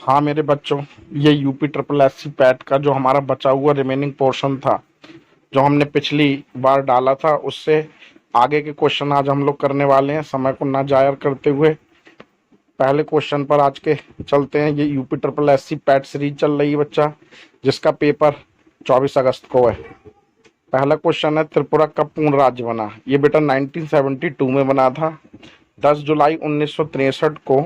हाँ मेरे बच्चों, ये UP triple S C PET का जो हमारा बचा हुआ रिमेनिंग पोर्शन था, जो हमने पिछली बार डाला था, उससे आगे के क्वेश्चन आज हम लोग करने वाले हैं। समय को ना जाया करते हुए पहले क्वेश्चन पर आज के चलते हैं। ये UP triple S C PET series चल रही है बच्चा, जिसका पेपर 24 अगस्त को है। पहला क्वेश्चन है, त्रिपुरा कब पूर्ण राज्य बना? ये बेटा 1972 में बना था। 10 जुलाई 1963 को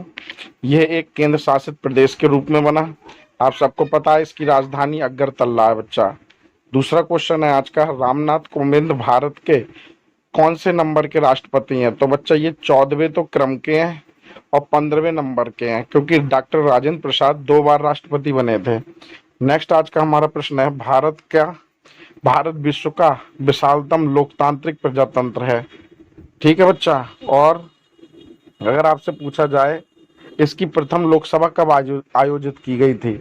यह एक केंद्र शासित प्रदेश के रूप में बना। आप सबको पता है इसकी राजधानी अगरतला है बच्चा। दूसरा क्वेश्चन है आज का, रामनाथ कोविंद भारत के कौन से नंबर के राष्ट्रपति हैं? तो बच्चा ये 14वें तो क्रम के हैं और 15वें नंबर के हैं, क्योंकि डॉक्टर राजेंद्र प्रसाद 2 बार राष्ट्रपति बने थे। नेक्स्ट आज का हमारा प्रश्न है, भारत विश्व का विशालतम लोकतांत्रिक प्रजातंत्र है। ठीक है बच्चा। और अगर आपसे पूछा जाए इसकी प्रथम लोकसभा कब आयोजित की गई थी,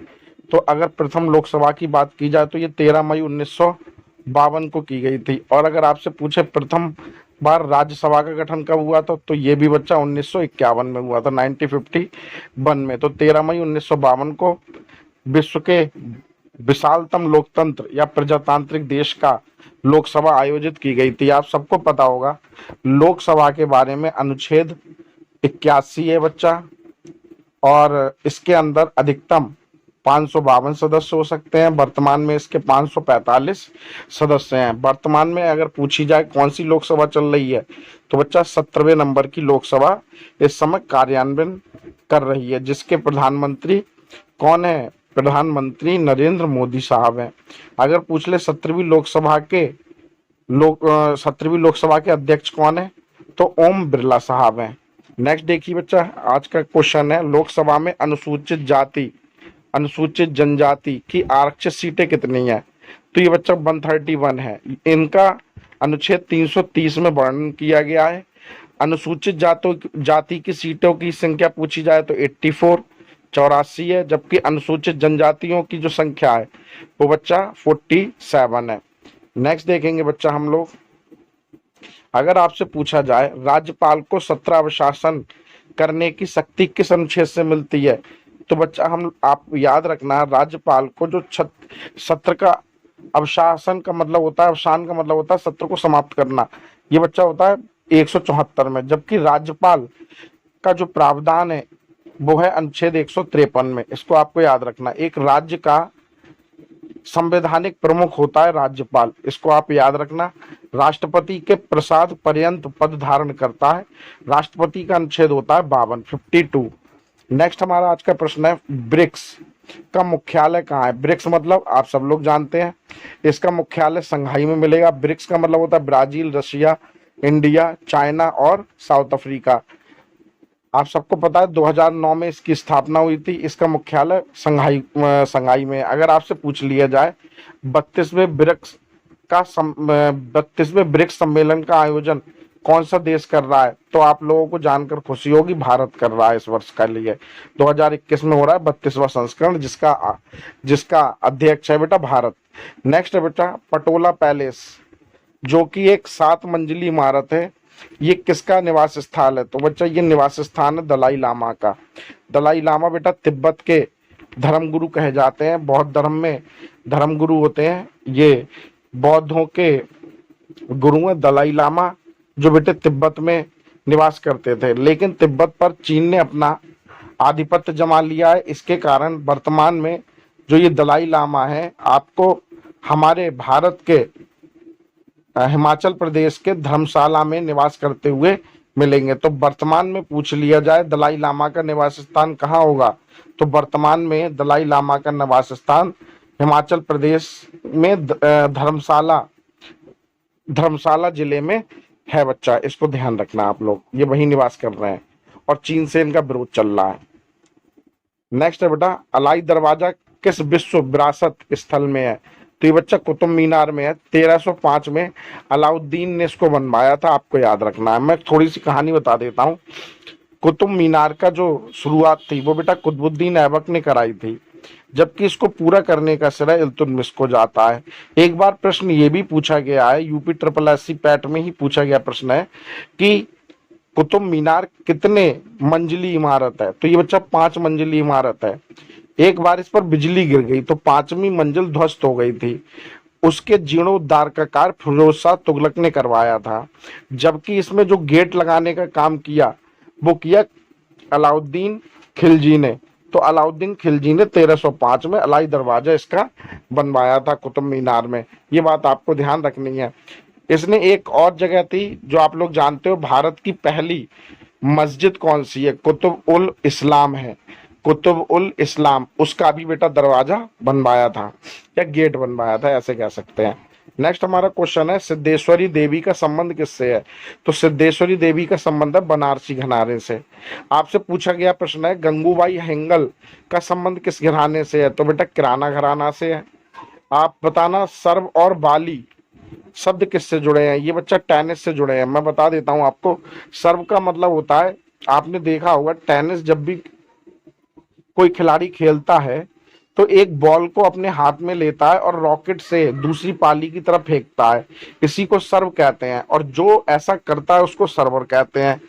तो अगर प्रथम लोकसभा की बात की जाए तो ये 13 मई 1952 को की गई थी। और अगर आपसे पूछे प्रथम बार राज्यसभा का गठन कब हुआ था, तो ये भी बच्चा 1951 में हुआ था, 1951 में। तो 13 मई 1952 को विश्व के विशालतम लोकतंत्र या प्रजातांत्रिक देश का लोकसभा आयोजित की गई थी। आप सबको पता होगा लोकसभा के बारे में अनुच्छेद 81 है बच्चा, और इसके अंदर अधिकतम 552 सदस्य हो सकते हैं। वर्तमान में इसके 545 सदस्य हैं। वर्तमान में अगर पूछी जाए कौन सी लोकसभा चल रही है, तो बच्चा 17वें नंबर की लोकसभा इस समय कार्यान्वयन कर रही है, जिसके प्रधानमंत्री कौन है? प्रधानमंत्री नरेंद्र मोदी साहब हैं। अगर पूछ ले 17वीं लोकसभा के अध्यक्ष कौन है, तो ओम बिरला साहब हैं। नेक्स्ट देखिए बच्चा, आज का क्वेश्चन है, लोकसभा में अनुसूचित जनजाति की आरक्षित सीटें कितनी है? तो ये बच्चा 131 है। इनका अनुच्छेद 330 में वर्णन किया गया है। अनुसूचित जाति की सीटों की संख्या पूछी जाए तो 84 है, जबकि अनुसूचित जनजातियों की जो संख्या है वो बच्चा 47 है। नेक्स्ट देखेंगे बच्चा हम लोग, अगर आपसे पूछा जाए राज्यपाल को सत्र अवशासन करने की शक्ति किस अनुच्छेद से मिलती है, तो बच्चा आप याद रखना, राज्यपाल को जो सत्र का अवशासन का मतलब होता है, अवसान का मतलब होता है सत्र को समाप्त करना, ये बच्चा होता है 174 में। जबकि राज्यपाल का जो प्रावधान है वो है अनुच्छेद 153 में। इसको आपको याद रखना। एक राज्य का संवैधानिक प्रमुख होता है राज्यपाल, इसको आप याद रखना। राष्ट्रपति के प्रसाद पर्यंत पद धारण करता है। राष्ट्रपति का अनुच्छेद होता है 52। नेक्स्ट हमारा आज का प्रश्न है, ब्रिक्स का मुख्यालय कहाँ है? ब्रिक्स मतलब आप सब लोग जानते हैं, इसका मुख्यालय संघाई में मिलेगा। ब्रिक्स का मतलब होता है ब्राजील, रशिया, इंडिया, चाइना और साउथ अफ्रीका। आप सबको पता है 2009 में इसकी स्थापना हुई थी। इसका मुख्यालय संघाई में। अगर आपसे पूछ लिया जाए 32वें ब्रिक्स सम्मेलन का आयोजन कौन सा देश कर रहा है, तो आप लोगों को जानकर खुशी होगी, भारत कर रहा है इस वर्ष के लिए। 2021 में हो रहा है 32वां संस्करण, जिसका अध्यक्ष है बेटा भारत। नेक्स्ट है बेटा पटोला पैलेस, जो कि एक 7 मंजिली इमारत है। ये किसका निवास स्थल है? तो बच्चा ये निवास स्थान है दलाई लामा का। दलाई लामा बेटा तिब्बत के धर्मगुरु कहे जाते हैं। बौद्ध धर्म में धर्मगुरु होते हैं, ये बौद्धों के गुरु हैं दलाई लामा, जो बेटे तिब्बत में निवास करते थे। लेकिन तिब्बत पर चीन ने अपना आधिपत्य जमा लिया है। इसके कारण वर्तमान में जो ये दलाई लामा है आपको हमारे भारत के हिमाचल प्रदेश के धर्मशाला में निवास करते हुए मिलेंगे। तो वर्तमान में पूछ लिया जाए दलाई लामा का निवास स्थान कहाँ होगा, तो वर्तमान में दलाई लामा का निवास स्थान हिमाचल प्रदेश में धर्मशाला जिले में है बच्चा। इसको ध्यान रखना आप लोग, ये वही निवास कर रहे हैं और चीन से इनका विरोध चल रहा है। नेक्स्ट है बेटा अलाई दरवाजा किस विश्व विरासत स्थल में है, तो ये बच्चा कुतुब मीनार में है। 1305 में अलाउद्दीन ने इसको बनवाया था, आपको याद रखना है। मैं थोड़ी सी कहानी बता देता हूँ। कुतुब मीनार का जो शुरुआत थी वो बेटा कुतुबुद्दीन ऐबक ने कराई थी, जबकि इसको पूरा करने का श्रेय इल्तुतमिश को जाता है। एक बार प्रश्न ये भी पूछा गया है, UP triple S C PET में ही पूछा गया प्रश्न है कि कुतुब मीनार कितने मंजिली इमारत है, तो ये बच्चा 5 मंजिली इमारत है। एक बार इस पर बिजली गिर गई तो पांचवी मंजिल ध्वस्त हो गई थी। उसके जीर्णोद्धार का कार्य फिरोज शाह तुगलक ने करवाया था, जबकि इसमें जो गेट लगाने का काम किया वो किया अलाउद्दीन खिलजी ने। तो अलाउद्दीन खिलजी ने 1305 में अलाई दरवाजा इसका बनवाया था कुतुब मीनार में। ये बात आपको ध्यान रखनी है। इसने एक और जगह थी जो आप लोग जानते हो, भारत की पहली मस्जिद कौन सी है? कुतुब उल इस्लाम है, कुतुब उल इस्लाम, उसका भी बेटा दरवाजा बनवाया था या गेट बनवाया था, ऐसे कह सकते हैं। नेक्स्ट हमारा क्वेश्चन है, सिद्धेश्वरी देवी का संबंध किससे है? तो सिद्धेश्वरी देवी का संबंध है बनारसी घराने से। आपसे पूछा गया प्रश्न है, गंगूबाई हेंगल का संबंध किस घराने से है? तो बेटा किराना घराना से है। आप बताना, सर्व और बाली शब्द किससे जुड़े हैं? ये बच्चा टेनिस से जुड़े हैं। मैं बता देता हूं आपको, सर्व का मतलब होता है, आपने देखा होगा टेनिस जब भी कोई खिलाड़ी खेलता है तो एक बॉल को अपने हाथ में लेता है और रॉकेट से दूसरी पाली की तरफ फेंकता है, इसी को सर्व कहते हैं, और जो ऐसा करता है उसको सर्वर कहते हैं।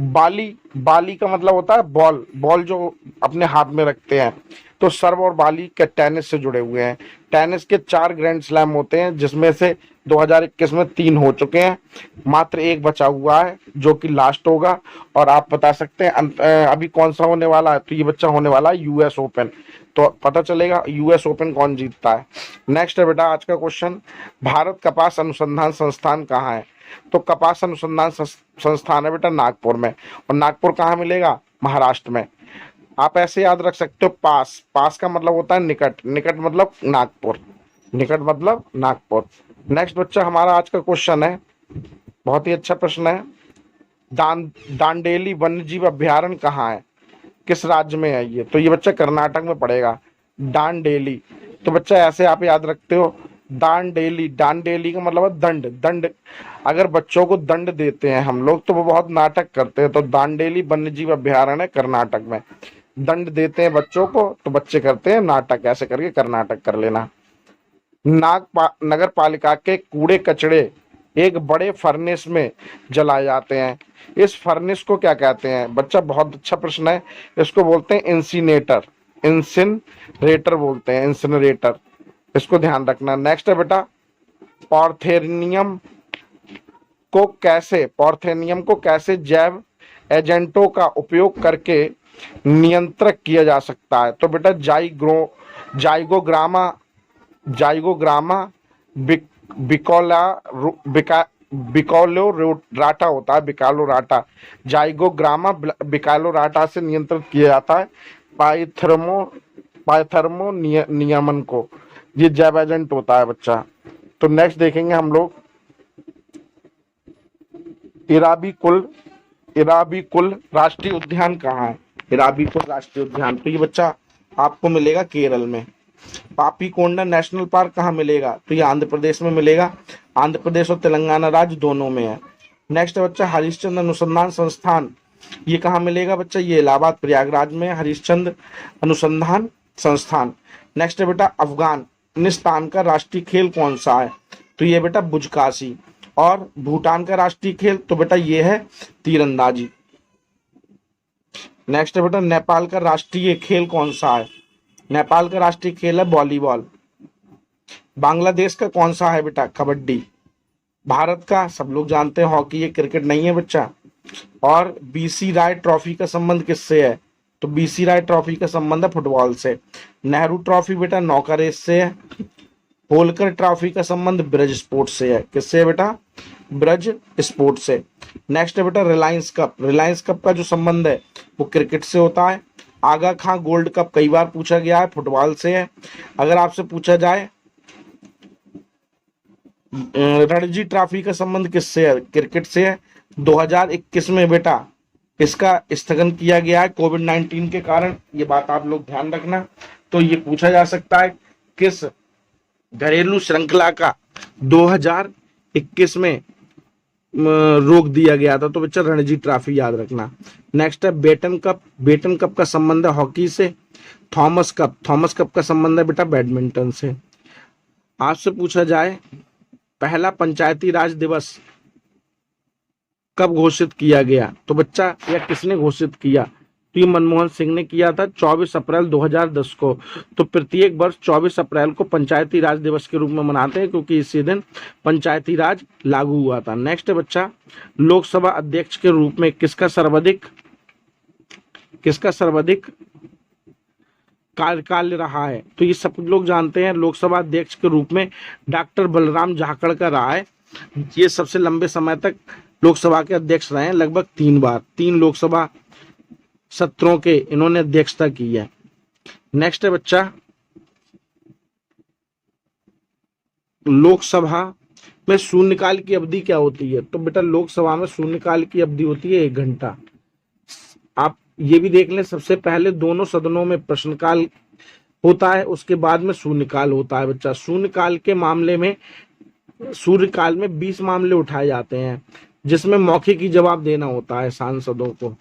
बाली, बाली का मतलब होता है बॉल, बॉल जो अपने हाथ में रखते हैं। तो सर्व और बाली के टेनिस से जुड़े हुए हैं। टेनिस के 4 ग्रैंड स्लैम होते हैं, जिसमें से 2021 में 3 हो चुके हैं, मात्र एक बचा हुआ है जो कि लास्ट होगा। और आप बता सकते हैं अभी कौन सा होने वाला है? तो ये बच्चा होने वाला है यूएस ओपन। तो पता चलेगा यूएस ओपन कौन जीतता है। नेक्स्ट है बेटा आज का क्वेश्चन, भारत कपास अनुसंधान संस्थान कहाँ है? तो कपास अनुसंधान संस्थान है बेटा नागपुर में। और नागपुर कहाँ मिलेगा? महाराष्ट्र में। आप ऐसे याद रख सकते हो, पास, पास का मतलब होता है निकट, निकट मतलब नागपुर, निकट मतलब नागपुर। नेक्स्ट बच्चा हमारा आज का क्वेश्चन है, बहुत ही अच्छा प्रश्न है, दांडेली वन्यजीव अभ्यारण्य कहाँ है? किस राज्य में है ये? तो ये बच्चा कर्नाटक में पड़ेगा, दांडेली। तो बच्चा ऐसे आप याद रखते हो, दांडेली, दांडेली का मतलब है दंड, दंड। अगर बच्चों को दंड देते हैं हम लोग तो वो बहुत नाटक करते हैं, तो दांडेली वन्यजीव अभ्यारण्य कर्नाटक में। दंड देते हैं बच्चों को तो बच्चे करते हैं नाटक, ऐसे करके कर्नाटक कर लेना। नगर पालिका के कूड़े कचड़े एक बड़े फर्नेस में जलाए जाते हैं, इस फर्नेस को क्या कहते हैं? बच्चा बहुत अच्छा प्रश्न है, इसको बोलते हैं इंसिनेटर, इंसिनरेटर बोलते हैं, इंसिनरेटर, इसको ध्यान रखना। नेक्स्ट है बेटा, पॉर्थेनियम पॉर्थेनियम को कैसे जैव एजेंटों का उपयोग करके नियंत्रित किया जा सकता है? तो बेटा जाइगोग्रामा, जाइगोग्रामा बिकोला बिकोलोराटा होता है, बिकालोराटा, जाइगोग्रामा बिकालोराटा से नियंत्रित किया जाता है पाइथर्मो नियमन को। ये जैव एजेंट होता है बच्चा। तो नेक्स्ट देखेंगे हम लोग, इराबीकुल राष्ट्रीय उद्यान कहाँ है? इराबीकुल राष्ट्रीय उद्यान, तो ये बच्चा आपको मिलेगा केरल में। पापीकोंडा नेशनल पार्क कहाँ मिलेगा? तो ये आंध्र प्रदेश में मिलेगा, आंध्र प्रदेश और तेलंगाना राज्य दोनों में है। नेक्स्ट है बच्चा, हरिश्चंद्र अनुसंधान संस्थान, ये कहाँ मिलेगा बच्चा? ये इलाहाबाद प्रयागराज में हरिश्चंद्र अनुसंधान संस्थान। नेक्स्ट है बेटा, अफगानिस्तान का राष्ट्रीय खेल कौन सा है? तो ये बेटा बुजकाशी। और भूटान का राष्ट्रीय खेल, तो बेटा ये है तीरंदाजी। नेक्स्ट है बेटा, नेपाल का राष्ट्रीय खेल कौन सा है? नेपाल का राष्ट्रीय खेल है वॉलीबॉल। बांग्लादेश का कौन सा है बेटा? कबड्डी। भारत का सब लोग जानते हैं हॉकी, ये क्रिकेट नहीं है बच्चा। और बीसी राय ट्रॉफी का संबंध किससे है? तो बीसी राय ट्रॉफी का संबंध है फुटबॉल से। नेहरू ट्रॉफी बेटा नौका रेस से है। होलकर ट्रॉफी का संबंध ब्रज स्पोर्ट्स से है। किससे है बेटा? ब्रज स्पोर्ट्स से। नेक्स्ट है बेटा, रिलायंस कप, रिलायंस कप का जो संबंध है वो क्रिकेट से होता है। आगा खां गोल्ड कप कई बार पूछा गया है, फुटबॉल से है। अगर आपसे पूछा जाए रणजी ट्रॉफी का संबंध किससे है? क्रिकेट से है। 2021 में बेटा इसका स्थगन किया गया है कोविड-19 के कारण, ये बात आप लोग ध्यान रखना। तो ये पूछा जा सकता है किस घरेलू श्रृंखला का 2021 में रोक दिया गया था? तो बच्चा रणजी ट्रॉफी याद रखना। नेक्स्ट है बेटन कप, बेटन कप का संबंध है हॉकी से। थॉमस कप, थॉमस कप का संबंध है बेटा बैडमिंटन से। आपसे पूछा जाए पहला पंचायती राज दिवस कब घोषित किया गया? तो बच्चा या किसने घोषित किया? तो तो ये मनमोहन सिंह ने किया था 24 अप्रैल 2010 को। तो प्रत्येक वर्ष 24 अप्रैल को पंचायती राज दिवस के रूप में मनाते हैं, क्योंकि इसी दिन पंचायती राज लागू हुआ था। नेक्स्ट है बच्चा, लोकसभा अध्यक्ष के रूप में किसका सर्वाधिक कार्यकाल रहा है? तो ये सब लोग जानते हैं, लोकसभा अध्यक्ष के रूप में डॉक्टर बलराम झाकड़ का रहा है। ये सबसे लंबे समय तक लोकसभा के अध्यक्ष रहे हैं, लगभग 3 बार, 3 लोकसभा सत्रों के इन्होंने अध्यक्षता की है। नेक्स्ट है बच्चा, लोकसभा में शून्यकाल की अवधि क्या होती है? तो बेटा लोकसभा में शून्यकाल की अवधि होती है 1 घंटा। आप ये भी देख लें, सबसे पहले दोनों सदनों में प्रश्नकाल होता है, उसके बाद में शून्यकाल होता है बच्चा। शून्यकाल में 20 मामले उठाए जाते हैं, जिसमें मौखिक ही जवाब देना होता है सांसदों को।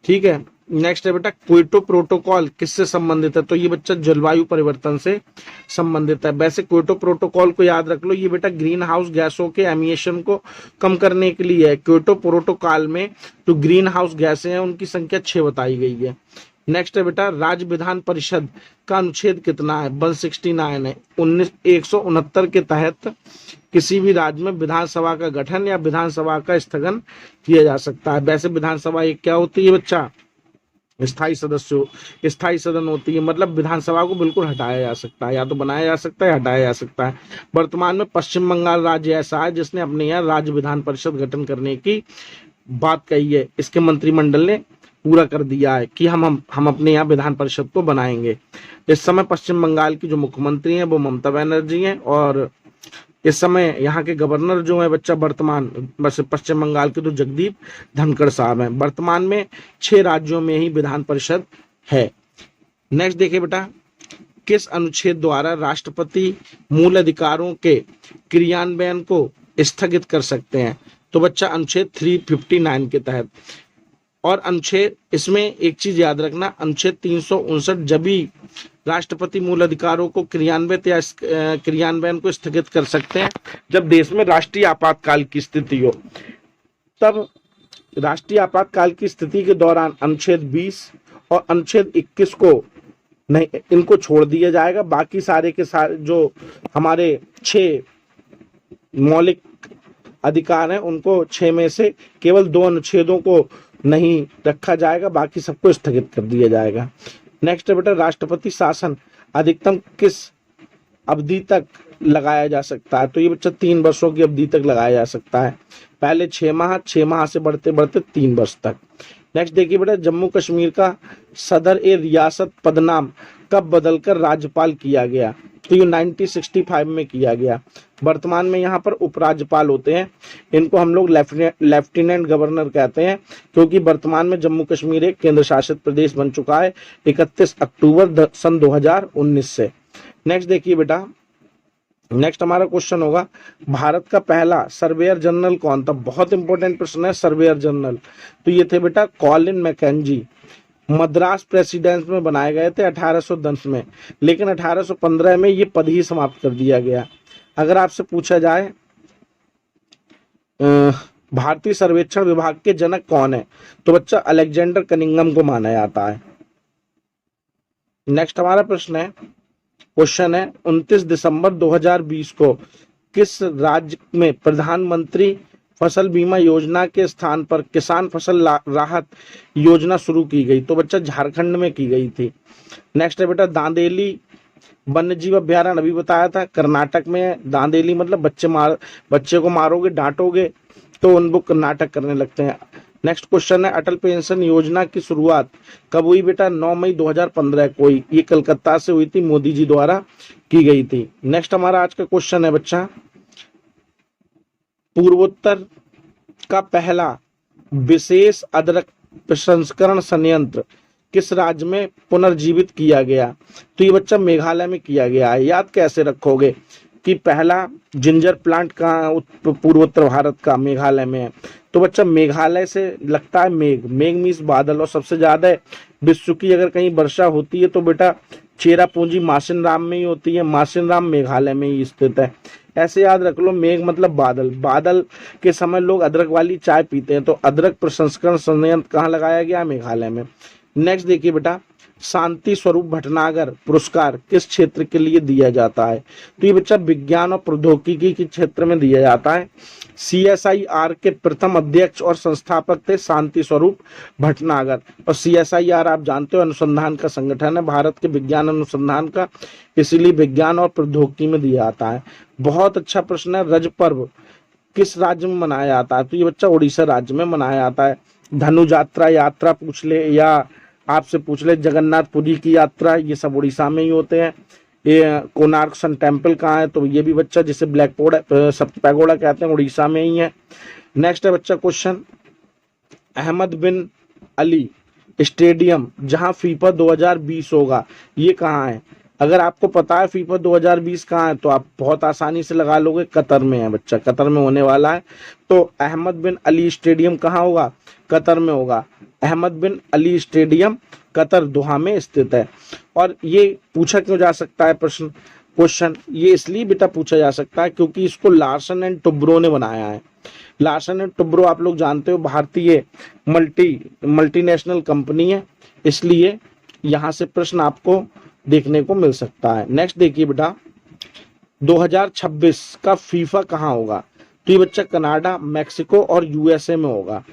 ठीक है। नेक्स्ट है बेटा, क्योटो प्रोटोकॉल किससे संबंधित है? तो ये बच्चा जलवायु परिवर्तन से संबंधित है। वैसे क्योटो प्रोटोकॉल को याद रख लो, ये बेटा ग्रीन हाउस गैसों के एमिशन को कम करने के लिए है। क्योटो प्रोटोकॉल में जो ग्रीन हाउस गैसें हैं उनकी संख्या 6 बताई गई है। नेक्स्ट है बेटा, राज्य विधान परिषद का अनुच्छेद कितना है? 169 है। 169 के तहत किसी भी राज्य में विधानसभा का गठन या विधानसभा का स्थगन किया जा सकता है। वैसे विधानसभा एक क्या होती है बच्चा? स्थायी सदन होती है। मतलब विधानसभा को बिल्कुल हटाया जा सकता है, या तो बनाया जा सकता है, हटाया जा सकता है। वर्तमान में पश्चिम बंगाल राज्य ऐसा है जिसने अपने यहाँ राज्य विधान परिषद गठन करने की बात कही है। इसके मंत्रिमंडल ने पूरा कर दिया है कि हम अपने यहाँ विधान परिषद को बनाएंगे। इस समय पश्चिम बंगाल की जो मुख्यमंत्री हैं वो ममता बनर्जी हैं, और इस समय यहाँ के गवर्नर जो है बच्चा वर्तमान बस पश्चिम बंगाल के तो जगदीप धनखड़ साहब हैं। वर्तमान में 6 राज्यों में ही विधान परिषद है। नेक्स्ट देखिए बेटा, किस अनुच्छेद द्वारा राष्ट्रपति मूल अधिकारों के क्रियान्वयन को स्थगित कर सकते हैं? तो बच्चा अनुच्छेद 359 के तहत। और अनुच्छेद, इसमें एक चीज याद रखना, अनुच्छेद 359 जब भी राष्ट्रपति मूल अधिकारों को क्रियान्वयन को स्थगित कर सकते हैं जब देश में राष्ट्रीय आपातकाल की स्थिति हो। तब राष्ट्रीय आपातकाल की स्थिति के दौरान अनुच्छेद 20 और अनुच्छेद 21 को नहीं, इनको छोड़ दिया जाएगा। बाकी सारे के सारे जो हमारे 6 मौलिक अधिकार हैं उनको 6 में से केवल 2 अनुच्छेदों को नहीं रखा जाएगा, बाकी सबको स्थगित कर दिया जाएगा। नेक्स्ट है बेटा, राष्ट्रपति शासन अधिकतम किस अवधि तक लगाया जा सकता है? तो ये बच्चा 3 वर्षों की अवधि तक लगाया जा सकता है। पहले 6 माह, 6 माह से बढ़ते बढ़ते 3 वर्ष तक। नेक्स्ट देखिए बेटा, जम्मू कश्मीर का सदर ए रियासत पदनाम कब बदलकर राज्यपाल किया गया? तो ये 1965 में किया गया। वर्तमान में यहाँ पर उपराज्यपाल होते हैं, इनको हम लोग लेफ्टिनेंट गवर्नर कहते हैं, क्योंकि वर्तमान में जम्मू कश्मीर एक केंद्र शासित प्रदेश बन चुका है 31 अक्टूबर सन 2019 से। नेक्स्ट देखिए बेटा, नेक्स्ट हमारा क्वेश्चन होगा, भारत का पहला सर्वेयर जनरल कौन था? बहुत इंपॉर्टेंट प्रश्न है सर्वेयर जनरल। तो ये थे बेटा कॉलिन मैकेंजी। मद्रास प्रेसिडेंस में बनाए गए थे 1810 में, लेकिन 1815 में ये पद ही समाप्त कर दिया गया। अगर आपसे पूछा जाए भारतीय सर्वेक्षण विभाग के जनक कौन है? तो बच्चा अलेक्जेंडर कनिंघम को माना जाता है। नेक्स्ट हमारा प्रश्न है, क्वेश्चन है 29 दिसंबर 2020 को किस राज्य में प्रधानमंत्री फसल बीमा योजना के स्थान पर किसान फसल राहत योजना शुरू की गई? तो बच्चा झारखंड में की गई थी। नेक्स्ट है बेटा, दांदेली वन्यजीव अभ्यारण्य अभी बताया था, कर्नाटक में। दांदेली मतलब बच्चे को मारोगे, डांटोगे तो उनको कर्नाटक करने लगते हैं। नेक्स्ट क्वेश्चन है, अटल पेंशन योजना की शुरुआत कब हुई बेटा? 9 मई 2015 को। ये कलकत्ता से हुई थी, मोदी जी द्वारा की गई थी। नेक्स्ट हमारा आज का क्वेश्चन है बच्चा, पूर्वोत्तर का पहला विशेष अदरक प्रसंस्करण संयंत्र किस राज्य में पुनर्जीवित किया गया? तो ये बच्चा मेघालय में किया गया है। याद कैसे रखोगे कि पहला जिंजर प्लांट कहाँ? पूर्वोत्तर भारत का मेघालय में है। तो बच्चा मेघालय से लगता है मेघ मीन्स बादल, और सबसे ज्यादा विश्व की अगर कहीं वर्षा होती है तो बेटा चेरापूंजी मासिनराम में ही होती है। मासिनराम मेघालय में ही स्थित है। ऐसे याद रख लो, मेघ मतलब बादल। बादल के समय लोग अदरक वाली चाय पीते हैं, तो अदरक प्रसंस्करण संयंत्र कहाँ लगाया गया? मेघालय में। नेक्स्ट देखिए बेटा, शांति स्वरूप भटनागर पुरस्कार किस क्षेत्र के लिए दिया जाता है? तो ये बच्चा विज्ञान और प्रौद्योगिकी के क्षेत्र में दिया जाता है। CSIR के प्रथम अध्यक्ष और संस्थापक थे शांति स्वरूप भटनागर। और CSIR आप जानते हो अनुसंधान का संगठन है, भारत के विज्ञान अनुसंधान का, इसीलिए विज्ञान और प्रौद्योगिकी में दिया जाता है। बहुत अच्छा प्रश्न है, रज पर्व किस राज्य में मनाया जाता है? तो ये बच्चा उड़ीसा राज्य में मनाया जाता है। धनु यात्रा यात्रा पूछ ले या आपसे पूछ ले जगन्नाथपुरी की यात्रा, ये सब उड़ीसा में ही होते हैं। ये कोणार्क सन टेम्पल कहाँ है? तो ये भी बच्चा जिसे ब्लैक पैगोडा कहते हैं, उड़ीसा में ही है। नेक्स्ट है बच्चा क्वेश्चन, अहमद बिन अली स्टेडियम जहां फीफा 2020 होगा, ये कहाँ है? अगर आपको पता है फीफा 2020 कहाँ है तो आप बहुत आसानी से लगा लोगे, कतर में है बच्चा, कतर में होने वाला है। तो अहमद बिन अली स्टेडियम कहाँ होगा? कतर में होगा। अहमद बिन अली स्टेडियम कतर दोहा में स्थित है। और ये पूछा क्यों जा सकता है क्वेश्चन, ये इसलिए बेटा पूछा जा सकता है क्योंकि इसको लार्सन एंड टुब्रो ने बनाया है। लार्सन एंड टुब्रो आप लोग जानते हो भारतीय मल्टीनेशनल कंपनी है, इसलिए यहाँ से प्रश्न आपको देखने को मिल सकता है। नेक्स्ट देखिए बेटा, 2026 का फीफा कहाँ होगा? तो ये बच्चा कनाडा, मैक्सिको और USA में होगा।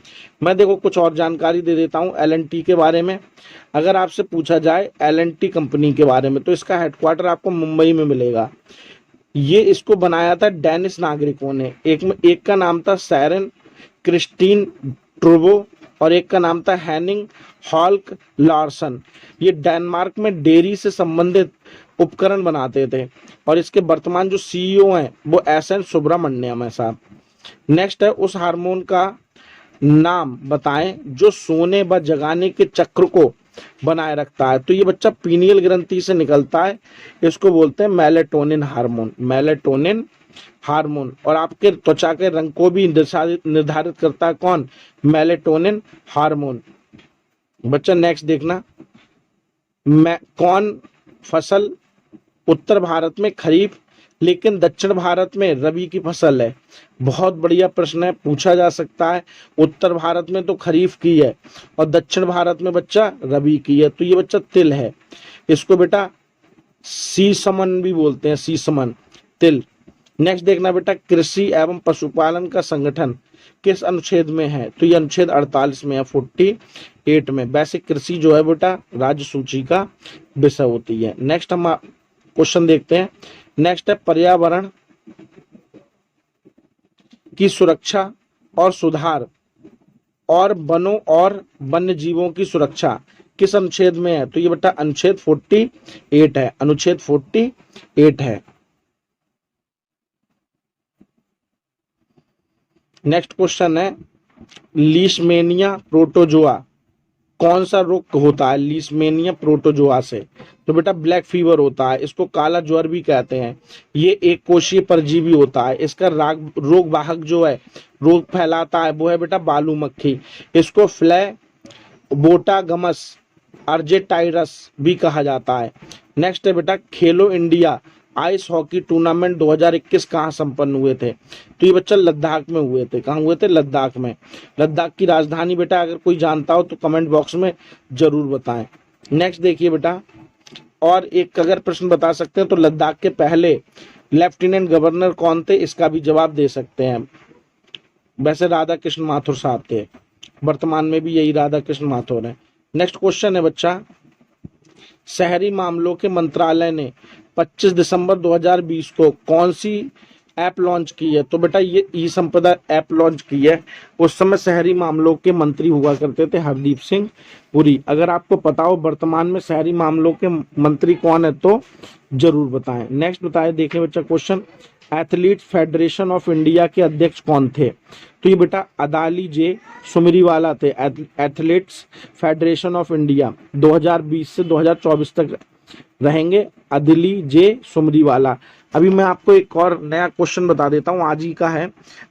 मैं देखो कुछ और जानकारी दे देता हूँ L&T के बारे में। अगर आपसे पूछा जाए L&T कंपनी के बारे में तो इसका हेडक्वार्टर आपको मुंबई में मिलेगा। ये इसको बनाया था डेनिश नागरिकों ने, एक का नाम था सैरन क्रिस्टीन ट्रूबो और एक का नाम था हैनिंग हॉल्क लार्सन। ये डेनमार्क में डेयरी से संबंधित उपकरण बनाते थे और इसके वर्तमान जो CEO हैं वो SN सुब्रमण्यम है साहब। नेक्स्ट है, उस हार्मोन का नाम बताएं जो सोने व जगाने के चक्र को बनाए रखता है। तो ये बच्चा पीनियल ग्रंथि से निकलता है, इसको बोलते हैं मेलेटोनिन हार्मोन, मेलेटोनिन हार्मोन। और आपके त्वचा के रंग को भी निर्धारित करता है कौन? Melatonin hormone. बच्चा नेक्स्ट देखना, कौन फसल उत्तर भारत में खरीफ लेकिन दक्षिण भारत में रबी की फसल है? बहुत बढ़िया प्रश्न है, पूछा जा सकता है। उत्तर भारत में तो खरीफ की है और दक्षिण भारत में बच्चा रबी की है। तो ये बच्चा तिल है, इसको बेटा सीसमन भी बोलते हैं, सीसमन तिल। नेक्स्ट देखना बेटा, कृषि एवं पशुपालन का संगठन किस अनुच्छेद में है? तो ये अनुच्छेद 48 में है, 48 में। वैसे कृषि जो है बेटा राज्य सूची का विषय होती है। नेक्स्ट हम क्वेश्चन देखते हैं। नेक्स्ट है, पर्यावरण की सुरक्षा और सुधार और वनों और वन्य जीवों की सुरक्षा किस अनुच्छेद में है? तो ये बेटा अनुच्छेद 48 है, अनुच्छेद 48 है। नेक्स्ट क्वेश्चन है, लीशमेनिया प्रोटोजोआ कौन सा रोग होता है लीशमेनिया प्रोटोजोआ से? तो बेटा ब्लैक फीवर होता है, इसको काला ज्वर भी कहते हैं। ये एक कोशीय परजीवी होता है, इसका रोग वाहक जो है रोग फैलाता है वो है बेटा बालू मक्खी, इसको फ्लैबोटागमस अर्जेटाइरस भी कहा जाता है। नेक्स्ट है बेटा, खेलो इंडिया आइस हॉकी टूर्नामेंट 2021 कहाँ संपन्न हुए थे? तो ये बच्चा लद्दाख में हुए थे। कहाँ हुए थे? लद्दाख में। लद्दाख की राजधानी बेटा अगर कोई जानता हो तो कमेंट बॉक्स में जरूर बताएं। नेक्स्ट देखिए बेटा, और एक अगर प्रश्न बता सकते हैं तो लद्दाख के पहले लेफ्टिनेंट गवर्नर कौन थे? इसका भी जवाब दे सकते हैं। वैसे राधा कृष्ण माथुर साहब थे, वर्तमान में भी यही राधा कृष्ण माथुर है। नेक्स्ट क्वेश्चन है बच्चा, शहरी मामलों के मंत्रालय ने 25 दिसंबर 2020 को कौन सी ऐप लॉन्च की है? तो बेटा ये ई संपदा ऐप लॉन्च की है। उस समय शहरी मामलों के मंत्री हुआ करते थे हरदीप सिंह पुरी। अगर आपको पता हो वर्तमान में शहरी मामलों के मंत्री कौन है तो जरूर बताएं। नेक्स्ट बताए देखिए बच्चा question, athlete federation of India के अध्यक्ष कौन थे? तो ये बेटा अदाली जे सुमरीवाला थे। एथलीट्स फेडरेशन ऑफ इंडिया 2020 से 2024 तक रहेंगे अदिली जे सुमरीवाला। अभी मैं आपको एक और नया क्वेश्चन बता देता हूं, आज ही का है।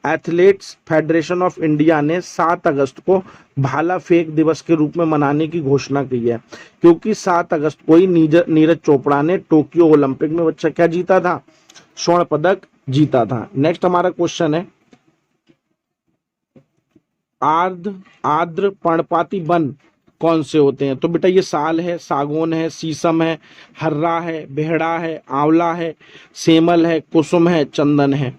एथलीट्स फेडरेशन ऑफ इंडिया ने 7 अगस्त को भाला फेंक दिवस के रूप में मनाने की घोषणा की है, क्योंकि 7 अगस्त को ही नीरज चोपड़ा ने टोक्यो ओलंपिक में बच्चा क्या जीता था? स्वर्ण पदक जीता था। नेक्स्ट हमारा क्वेश्चन है, आर्द्र पर्णपाती वन कौन से होते हैं? तो बेटा ये साल है, सागौन है, शीशम है, हर्रा है, बेहड़ा है, आंवला है, सेमल है, कुसुम है, चंदन है।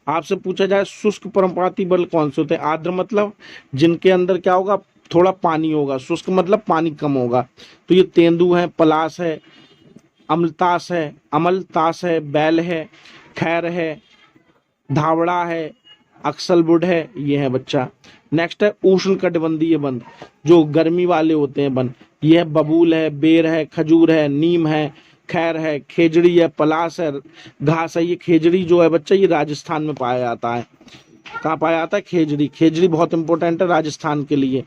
आपसे पूछा जाए शुष्क पर्णपाती बल कौन से होते हैं? आर्द्र मतलब जिनके अंदर क्या होगा, थोड़ा पानी होगा, शुष्क मतलब पानी कम होगा। तो ये तेंदु है, पलाश है, अम्लतास है, अमलतास है, बैल है, खैर है, धावड़ा है, अक्सलवुड है, ये है बच्चा। नेक्स्ट है उष्ण कटिबंधीय वन, जो गर्मी वाले होते हैं वन। ये है बबूल है, बेर है, खजूर है, नीम है, खैर है, खेजड़ी है, पलास है, घास है। ये खेजड़ी जो है बच्चा ये राजस्थान में पाया जाता है। कहाँ पाया जाता है? खेजड़ी। खेजड़ी बहुत इंपॉर्टेंट है राजस्थान के लिए।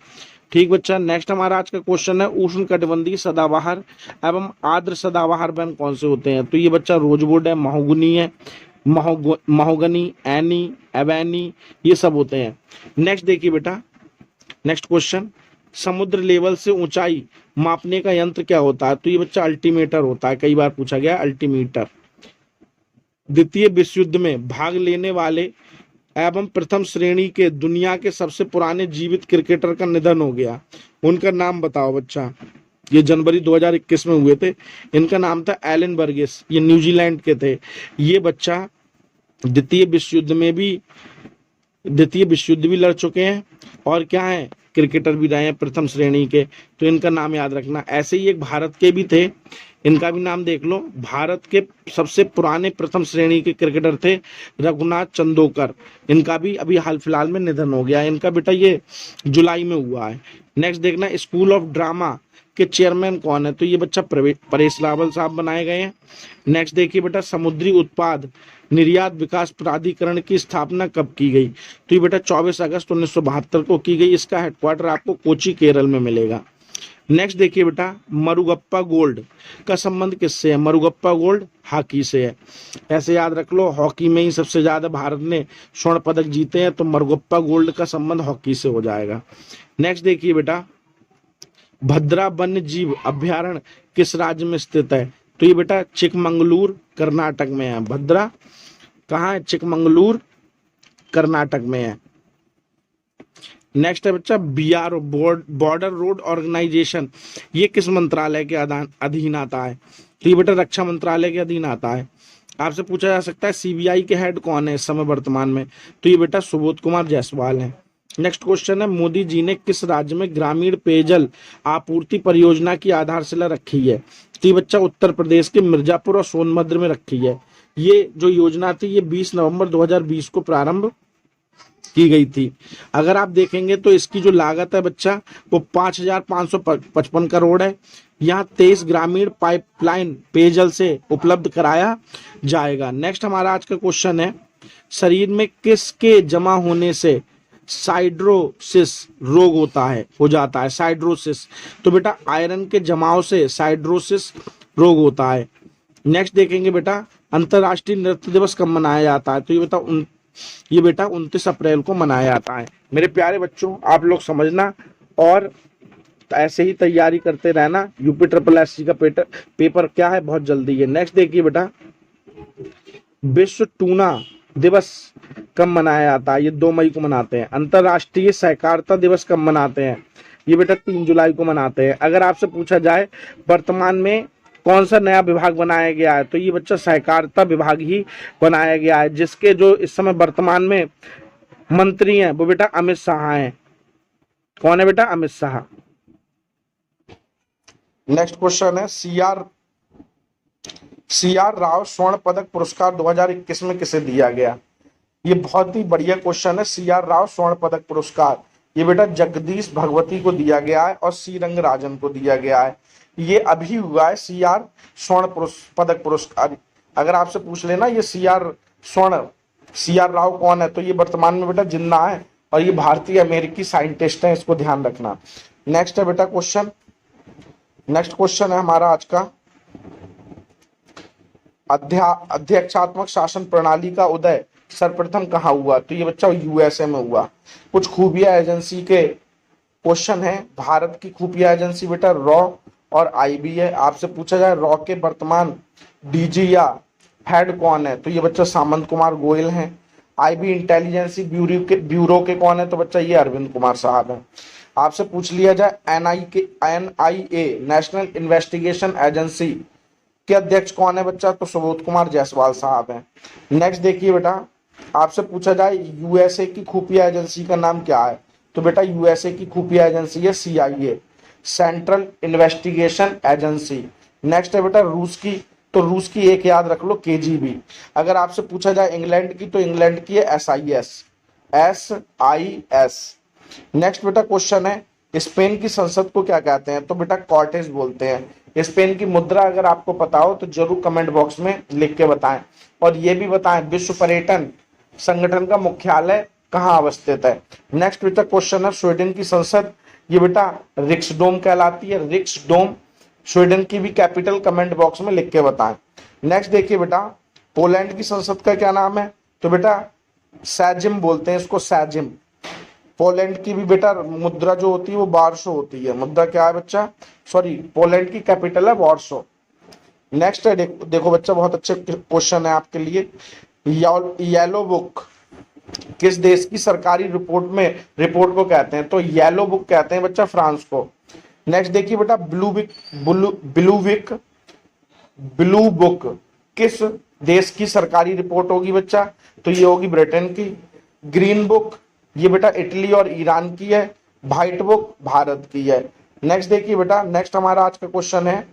ठीक बच्चा, नेक्स्ट हमारा आज का क्वेश्चन है उष्ण कटिबंधीय सदाबहार एवं आर्द्र सदाबहार वन कौन से होते हैं? तो ये बच्चा रोजवुड है, महोगनी है, महोगनी, एनी, एवेनी, ये सब होते हैं। नेक्स्ट देखिए बेटा, नेक्स्ट क्वेश्चन, समुद्र लेवल से ऊंचाई मापने का यंत्र क्या होता है? तो ये बच्चा अल्टीमीटर होता है, कई बार पूछा गया अल्टीमीटर। द्वितीय विश्व युद्ध में भाग लेने वाले एवं प्रथम श्रेणी के दुनिया के सबसे पुराने जीवित क्रिकेटर का निधन हो गया, उनका नाम बताओ बच्चा। ये जनवरी 2021 में हुए थे। इनका नाम था एलन बर्गेस, ये न्यूजीलैंड के थे। ये बच्चा द्वितीय विश्व युद्ध भी लड़ चुके हैं और क्या है, क्रिकेटर भी रहे हैं प्रथम श्रेणी के। तो इनका नाम याद रखना। ऐसे ही एक भारत के भी थे, इनका भी नाम देख लो। भारत के सबसे पुराने प्रथम श्रेणी के क्रिकेटर थे रघुनाथ चंदोकर। इनका भी अभी हाल फिलहाल में निधन हो गया। इनका बेटा ये जुलाई में हुआ है। नेक्स्ट देखना, स्कूल ऑफ ड्रामा के चेयरमैन कौन है? तो ये बच्चा परेश रावल साहब बनाए गए हैं। नेक्स्ट देखिए बेटा, समुद्री उत्पाद निर्यात विकास प्राधिकरण की स्थापना कब की गई? तो ये बेटा 24 अगस्त 1972 को की गई। इसका हेडक्वार्टर आपको कोची केरल में मिलेगा। नेक्स्ट देखिए बेटा, मरुगप्पा गोल्ड का संबंध किससे है? मरुगप्पा गोल्ड हॉकी से है। ऐसे याद रख लो, हॉकी में ही सबसे ज्यादा भारत ने स्वर्ण पदक जीते हैं, तो मरुगप्पा गोल्ड का संबंध हॉकी से हो जाएगा। नेक्स्ट देखिए बेटा, भद्रा वन्य जीव अभ्यारण्य किस राज्य में स्थित है? तो ये बेटा चिकमंगलूर कर्नाटक में है। भद्रा कहाँ है? चिकमंगलूर कर्नाटक में है। नेक्स्ट है बच्चा, बीआरओ बॉर्डर रोड ऑर्गेनाइजेशन, ये किस मंत्रालय के अधीन आता है? तो ये बेटा रक्षा मंत्रालय के अधीन आता है। आपसे पूछा जा सकता है सीबीआई के हेड कौन है इस समय वर्तमान में? तो ये बेटा सुबोध कुमार जायसवाल है। नेक्स्ट क्वेश्चन है, मोदी जी ने किस राज्य में ग्रामीण पेयजल आपूर्ति परियोजना की आधारशिला रखी है? तो ये बच्चा उत्तर प्रदेश के मिर्जापुर और सोनभद्र में रखी है। ये जो योजना थी ये 20 नवंबर 2020 को प्रारंभ की गई थी। अगर आप देखेंगे तो इसकी जो लागत है बच्चा वो 5,555 करोड़ है। यहाँ 23 ग्रामीण पाइपलाइन पेयजल से उपलब्ध कराया जाएगा। नेक्स्ट हमारा आज का क्वेश्चन है, शरीर में किसके जमा होने से साइड्रोसिस रोग हो जाता है? साइड्रोसिस, तो बेटा आयरन के जमाव से साइड्रोसिस रोग होता है। नेक्स्ट देखेंगे बेटा, अंतर्राष्ट्रीय नृत्य दिवस कब मनाया जाता है? तो ये बेटा 29 अप्रैल को मनाया जाता है। मेरे प्यारे बच्चों, आप लोग समझना और ऐसे ही तैयारी करते रहना। यूपी ट्रिपल एससी का पेपर क्या है, बहुत जल्दी है। नेक्स्ट देखिए बेटा, विश्व टूना दिवस कब मनाया जाता है? ये 2 मई को मनाते हैं। अंतर्राष्ट्रीय सहकारिता दिवस कब मनाते हैं? ये बेटा 3 जुलाई को मनाते हैं। अगर आपसे पूछा जाए वर्तमान में कौन सा नया विभाग बनाया गया है, तो ये बच्चा सहकारिता विभाग ही बनाया गया है, जिसके जो इस समय वर्तमान में मंत्री हैं वो बेटा अमित शाह हैं। कौन है बेटा? अमित शाह। नेक्स्ट क्वेश्चन है, सीआर राव स्वर्ण पदक पुरस्कार 2021 में किसे दिया गया? ये बहुत ही बढ़िया क्वेश्चन है। सीआर राव स्वर्ण पदक पुरस्कार ये बेटा जगदीश भगवती को दिया गया है और सी रंगराजन को दिया गया है। ये अभी हुआ है सीआर स्वर्ण पदक पुरस्कार। अगर आपसे पूछ लेना ये सीआर राव कौन है, तो ये वर्तमान में बेटा जिन्ना है और ये भारतीय अमेरिकी साइंटिस्ट हैं, इसको ध्यान रखना। नेक्स्ट है बेटा क्वेश्चन, नेक्स्ट क्वेश्चन है हमारा आज का, अध्यक्षात्मक शासन प्रणाली का उदय सर्वप्रथम कहाँ हुआ? तो ये बच्चा यूएसए में हुआ। कुछ खुफिया एजेंसी के क्वेश्चन है। भारत की खुफिया एजेंसी बेटा रॉ और आईबी है। आपसे पूछा जाए रॉ के वर्तमान डीजी या हेड कौन है, तो ये बच्चा सामंत कुमार गोयल हैं। आईबी इंटेलिजेंसी ब्यूरो के कौन है, तो बच्चा ये अरविंद कुमार साहब है। आपसे पूछ लिया जाए NIA नेशनल इन्वेस्टिगेशन एजेंसी के अध्यक्ष कौन है बच्चा, तो सुबोध कुमार जायसवाल साहब हैं। नेक्स्ट देखिए बेटा, आपसे पूछा जाए USA की खुफिया एजेंसी का नाम क्या है, तो बेटा USA की खुफिया एजेंसी है CIA, central investigation agency. Next है बेटा रूस की, तो रूस की एक याद रख लो KGB। अगर आपसे पूछा जाए इंग्लैंड की, तो इंग्लैंड की है SIS। नेक्स्ट बेटा क्वेश्चन है स्पेन की संसद को क्या कहते हैं, तो बेटा कॉर्टेस बोलते हैं। स्पेन की मुद्रा अगर आपको पता हो तो जरूर कमेंट बॉक्स में लिख के बताएं, और ये भी बताएं विश्व पर्यटन संगठन का मुख्यालय कहाँ अवस्थित है। नेक्स्ट बेटा क्वेश्चन है स्वीडन की संसद, ये बेटा रिक्सडोम कहलाती है, रिक्सडोम। स्वीडन की भी कैपिटल कमेंट बॉक्स में लिख के बताएं। नेक्स्ट देखिए बेटा पोलैंड की संसद का क्या नाम है, तो बेटा सैजिम बोलते हैं इसको, सैजिम। पोलैंड की भी बेटा मुद्रा जो होती है वो वार्सो होती है। मुद्रा क्या है बच्चा, सॉरी पोलैंड की कैपिटल है वार्सो। नेक्स्ट है देखो बच्चा, बहुत अच्छे क्वेश्चन है आपके लिए। येलो बुक किस देश की सरकारी रिपोर्ट को कहते हैं, तो येलो बुक कहते हैं बच्चा फ्रांस को। नेक्स्ट देखिए बेटा ब्लू बुक किस देश की सरकारी रिपोर्ट होगी बच्चा, तो ये होगी ब्रिटेन की। ग्रीन बुक ये बेटा इटली और ईरान की है। व्हाइट बुक भारत की है। नेक्स्ट देखिए बेटा, नेक्स्ट हमारा आज का क्वेश्चन है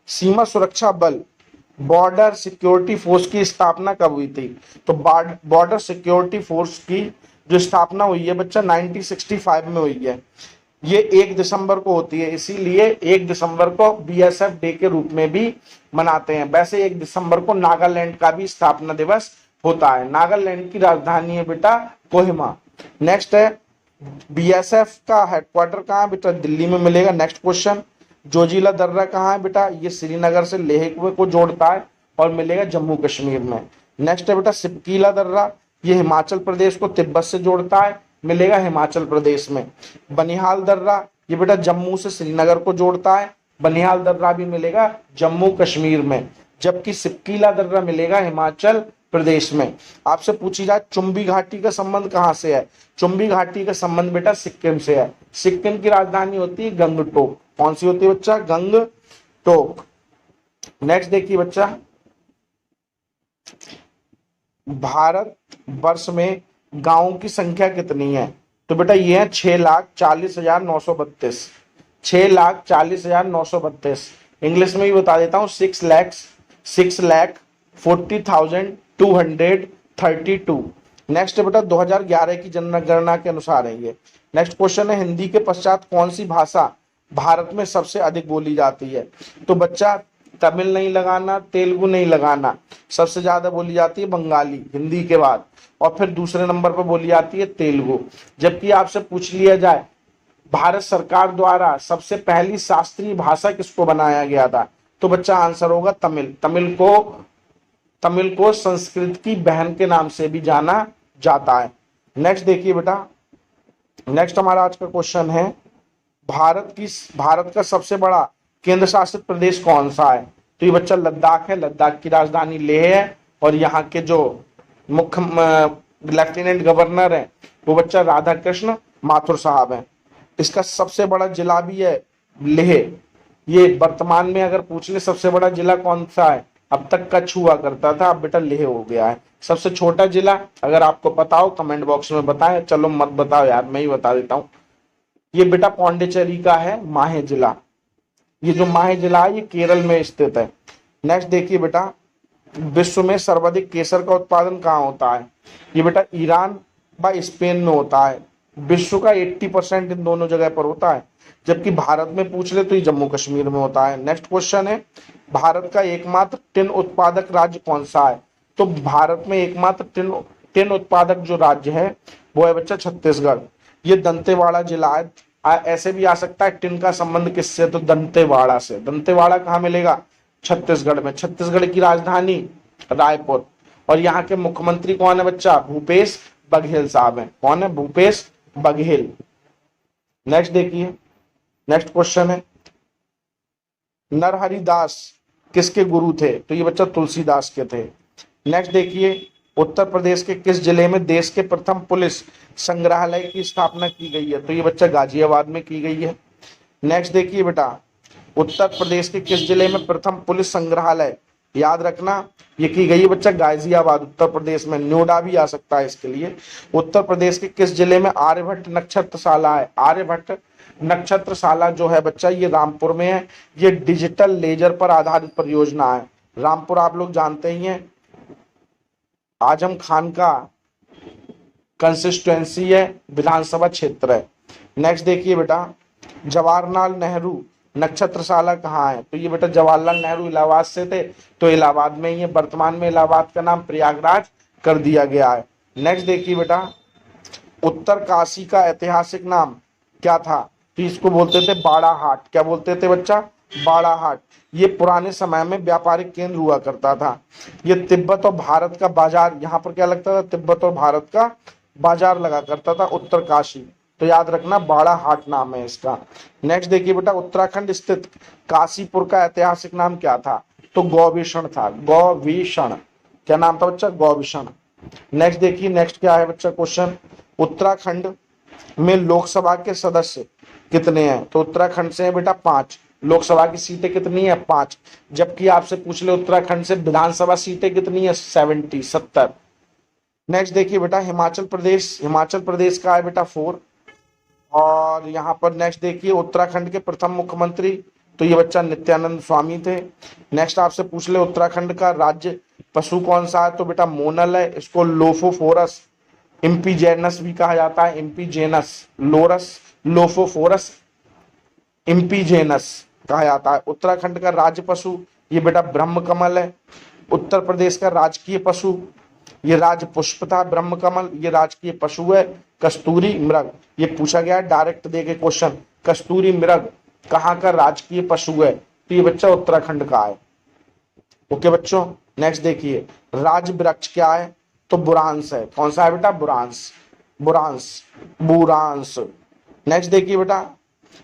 सीमा सुरक्षा बल बॉर्डर सिक्योरिटी फोर्स की स्थापना कब हुई थी, तो बॉर्डर सिक्योरिटी फोर्स की जो स्थापना हुई है बच्चा 1965 में हुई है। ये 1 दिसंबर को होती है, इसीलिए 1 दिसंबर को BSF डे के रूप में भी मनाते हैं। वैसे 1 दिसंबर को नागालैंड का भी स्थापना दिवस होता है। नागालैंड की राजधानी है बेटा कोहिमा। नेक्स्ट है BSF का हेडक्वार्टर कहाँ है बेटा, दिल्ली में मिलेगा। नेक्स्ट क्वेश्चन जोजिला दर्रा कहाँ है बेटा, ये श्रीनगर से लेह को जोड़ता है और मिलेगा जम्मू कश्मीर में। नेक्स्ट है बेटा सिपकीला दर्रा, ये हिमाचल प्रदेश को तिब्बत से जोड़ता है, मिलेगा हिमाचल प्रदेश में। बनिहाल दर्रा ये बेटा जम्मू से श्रीनगर को जोड़ता है, बनिहाल दर्रा भी मिलेगा जम्मू कश्मीर में, जबकि सिपकीला दर्रा मिलेगा हिमाचल प्रदेश में। आपसे पूछी जाए चुंबी घाटी का संबंध कहाँ से है, चुंबी घाटी का संबंध बेटा सिक्किम से है। सिक्किम की राजधानी होती है गंगटोक। कौन सी होती है बच्चा, गंगटोक। नेक्स्ट देखिए बच्चा, भारत वर्ष में गांवों की संख्या कितनी है, तो बेटा ये है 6,40,932, 6,40,932। इंग्लिश में भी बता देता हूँ 6,40,232। नेक्स्ट बेटा 2011 की जनगणना के अनुसार है ये। नेक्स्ट क्वेश्चन है हिंदी के पश्चात कौन सी भाषा भारत में सबसे अधिक बोली जाती है, तो बच्चा तमिल नहीं लगाना, तेलुगु नहीं लगाना, सबसे ज्यादा बोली जाती है बंगाली हिंदी के बाद, और फिर दूसरे नंबर पर बोली जाती है तेलुगु। जबकि आपसे पूछ लिया जाए भारत सरकार द्वारा सबसे पहली शास्त्रीय भाषा किसको बनाया गया था, तो बच्चा आंसर होगा तमिल। तमिल को संस्कृत की बहन के नाम से भी जाना जाता है। नेक्स्ट देखिए बेटा, नेक्स्ट हमारा आज का क्वेश्चन है भारत का सबसे बड़ा केंद्र शासित प्रदेश कौन सा है, तो ये बच्चा लद्दाख है। लद्दाख की राजधानी लेह है, और यहाँ के जो मुख्य लेफ्टिनेंट गवर्नर है वो बच्चा राधा कृष्ण माथुर साहब हैं। इसका सबसे बड़ा जिला भी है लेह। ये वर्तमान में अगर पूछ ले सबसे बड़ा जिला कौन सा है, अब तक कच्छ हुआ करता था, अब बेटा लेह हो गया है। सबसे छोटा जिला अगर आपको पता हो कमेंट बॉक्स में बताएं, चलो मत बताओ यार, मैं ही बता देता हूँ। ये बेटा पौंडीचेरी का है माहे जिला। ये जो माहे जिला है ये केरल में स्थित है। नेक्स्ट देखिए बेटा, विश्व में सर्वाधिक केसर का उत्पादन कहाँ होता है, ये बेटा ईरान व स्पेन में होता है। विश्व का 80% इन दोनों जगह पर होता है, जबकि भारत में पूछ ले तो ये जम्मू कश्मीर में होता है। नेक्स्ट क्वेश्चन है भारत का एकमात्र टिन उत्पादक राज्य कौन सा है, तो भारत में एकमात्र टिन उत्पादक जो राज्य है वो है बच्चा छत्तीसगढ़। ये दंतेवाड़ा जिला है। ऐसे भी आ सकता है टिन का संबंध किससे, तो दंतेवाड़ा से। दंतेवाड़ा कहाँ मिलेगा, छत्तीसगढ़ में। छत्तीसगढ़ की राजधानी रायपुर, और यहाँ के मुख्यमंत्री कौन है बच्चा, भूपेश बघेल साहब हैं। कौन है, भूपेश बघेल। नेक्स्ट देखिए, नेक्स्ट क्वेश्चन है नरहरि दास किसके गुरु थे, तो ये बच्चा तुलसीदास के थे। नेक्स्ट देखिए उत्तर प्रदेश के किस जिले में देश के प्रथम पुलिस संग्रहालय की स्थापना की गई है? तो ये बच्चा गाजियाबाद में की गई है। नेक्स्ट देखिए बेटा, उत्तर प्रदेश के किस जिले में प्रथम पुलिस संग्रहालय, याद रखना ये की गई है बच्चा गाजियाबाद उत्तर प्रदेश में। नोएडा भी आ सकता है इसके लिए। उत्तर प्रदेश के किस जिले में आर्यभट्ट नक्षत्रशाला है? आर्यभट्ट नक्षत्रशाला जो है बच्चा ये रामपुर में है। ये डिजिटल लेजर पर आधारित परियोजना है। रामपुर आप लोग जानते ही हैं, आजम खान का कंस्टिट्यूएंसी है, विधानसभा क्षेत्र है। नेक्स्ट देखिए बेटा, जवाहरलाल नेहरू नक्षत्रशाला कहाँ है? तो ये बेटा जवाहरलाल नेहरू इलाहाबाद से थे तो इलाहाबाद में ही है। वर्तमान में इलाहाबाद का नाम प्रयागराज कर दिया गया है। नेक्स्ट देखिए बेटा, उत्तर काशी का ऐतिहासिक नाम क्या था? तो इसको बोलते थे बाड़ाहाट। क्या बोलते थे बच्चा? बाड़ाहाट। ये पुराने समय में व्यापारिक केंद्र हुआ करता था। ये तिब्बत और भारत का बाजार, यहाँ पर क्या लगता था? तिब्बत और भारत का बाजार लगा करता था उत्तर काशी। तो याद रखना बाड़ाहाट नाम है इसका। नेक्स्ट देखिए बेटा, उत्तराखंड स्थित काशीपुर का ऐतिहासिक नाम क्या था? तो गौभीषण था। गौभीषण। क्या नाम था बच्चा? गौभीषण। नेक्स्ट देखिए, नेक्स्ट क्या है बच्चा क्वेश्चन, उत्तराखंड में लोकसभा के सदस्य कितने हैं? तो उत्तराखंड से है बेटा 5। लोकसभा की सीटें कितनी है? 5। जबकि आपसे पूछ ले उत्तराखंड से विधानसभा सीटें कितनी है? 70। नेक्स्ट देखिए बेटा, हिमाचल प्रदेश, हिमाचल प्रदेश का है बेटा 4। और यहाँ पर नेक्स्ट देखिए, उत्तराखंड के प्रथम मुख्यमंत्री, तो ये बच्चा नित्यानंद स्वामी थे। नेक्स्ट आपसे पूछ ले उत्तराखंड का राज्य पशु कौन सा है? तो बेटा मोनल है। इसको लोफोफोरस इम्पीजेनस भी कहा जाता है। इम्पीजेनस, लोरस, लोफोफोरस इम्पीजेनस कहा जाता है। उत्तराखंड का राज्य पशु ये बेटा ब्रह्म कमल है। उत्तर प्रदेश का राजकीय पशु ये राज पुष्प था। ब्रह्म कमल ये राजकीय पशु है। कस्तूरी मृग, ये पूछा गया है डायरेक्ट देके क्वेश्चन, कस्तूरी मृग कहाँ का राजकीय पशु है? तो ये बच्चा उत्तराखंड का है। ओके बच्चों, नेक्स्ट देखिए, राज वृक्ष क्या है? तो बुरांस है। कौन सा है बेटा? बुरांस, बुरांस, बुरांस। नेक्स्ट देखिए बेटा,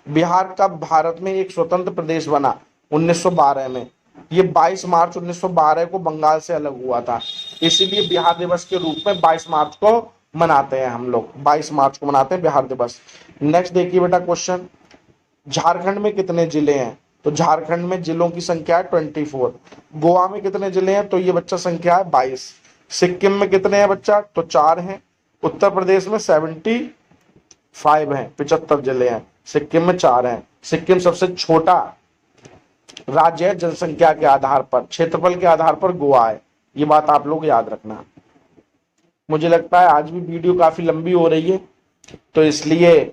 बिहार का भारत में एक स्वतंत्र प्रदेश बना 1912 में। ये 22 मार्च 1912 को बंगाल से अलग हुआ था, इसीलिए बिहार दिवस के रूप में 22 मार्च को मनाते हैं हम लोग। 22 मार्च को मनाते हैं बिहार दिवस। नेक्स्ट देखिए बेटा क्वेश्चन, झारखंड में कितने जिले हैं? तो झारखंड में जिलों की संख्या है 24। गोवा में कितने जिले हैं? तो ये बच्चा संख्या है 22। सिक्किम में कितने हैं बच्चा? तो 4 हैं। उत्तर प्रदेश में 75 हैं, 75 जिले हैं। सिक्किम में 4 हैं। सिक्किम सबसे छोटा राज्य है जनसंख्या के आधार पर, क्षेत्रफल के आधार पर गोवा है। ये बात आप लोग याद रखना। मुझे लगता है आज भी वीडियो काफी लंबी हो रही है, तो इसलिए